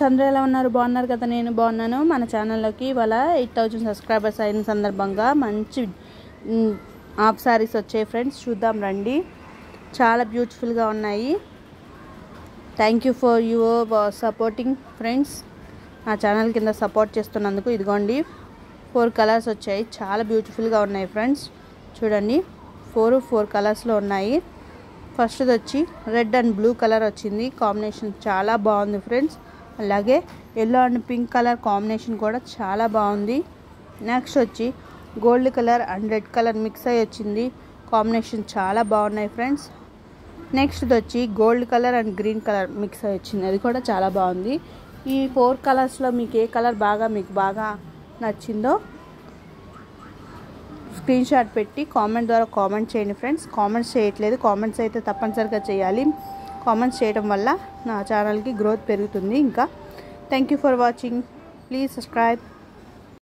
అందరూ ఎలా ఉన్నారు? బాగున్నారు కదా? నేను బాగున్నాను. మన ఛానల్లోకి ఇవాళ 8000 సబ్స్క్రైబర్స్ అయిన సందర్భంగా మంచి హాఫ్ సారీస్ వచ్చాయి ఫ్రెండ్స్. చూద్దాం రండి. చాలా బ్యూటిఫుల్గా ఉన్నాయి. Thank you for your supporting friends. నా ఛానల్ కింద సపోర్ట్ చేస్తున్నందుకు. ఇదిగోండి 4 కలర్స్ వచ్చాయి. చాలా బ్యూటిఫుల్గా ఉన్నాయి ఫ్రెండ్స్. చూడండి 4 కలర్స్లో ఉన్నాయి. ఫస్ట్ది వచ్చి రెడ్ అండ్ బ్లూ కలర్ వచ్చింది. కాంబినేషన్ చాలా బాగుంది ఫ్రెండ్స్. అలాగే yellow and pink colour combination కూడా చాలా బాగుంది. నెక్స్ట్ వచ్చి gold colour and red colour mix అయ్యి వచ్చింది. కాంబినేషన్ చాలా బాగున్నాయి ఫ్రెండ్స్. నెక్స్ట్ వచ్చి gold colour and green colour mix అయ్యి వచ్చింది. అది కూడా చాలా బాగుంది. ఈ 4 కలర్స్లో మీకు ఏ కలర్ మీకు బాగా నచ్చిందో స్క్రీన్ షాట్ పెట్టి కామెంట్ ద్వారా కామెంట్ చేయండి ఫ్రెండ్స్. కామెంట్స్ చేయట్లేదు, కామెంట్స్ అయితే తప్పనిసరిగా చేయాలి. కామెంట్స్ చేయడం వల్ల నా ఛానల్కి గ్రోత్ పెరుగుతుంది. ఇంకా thank you for watching. Please subscribe.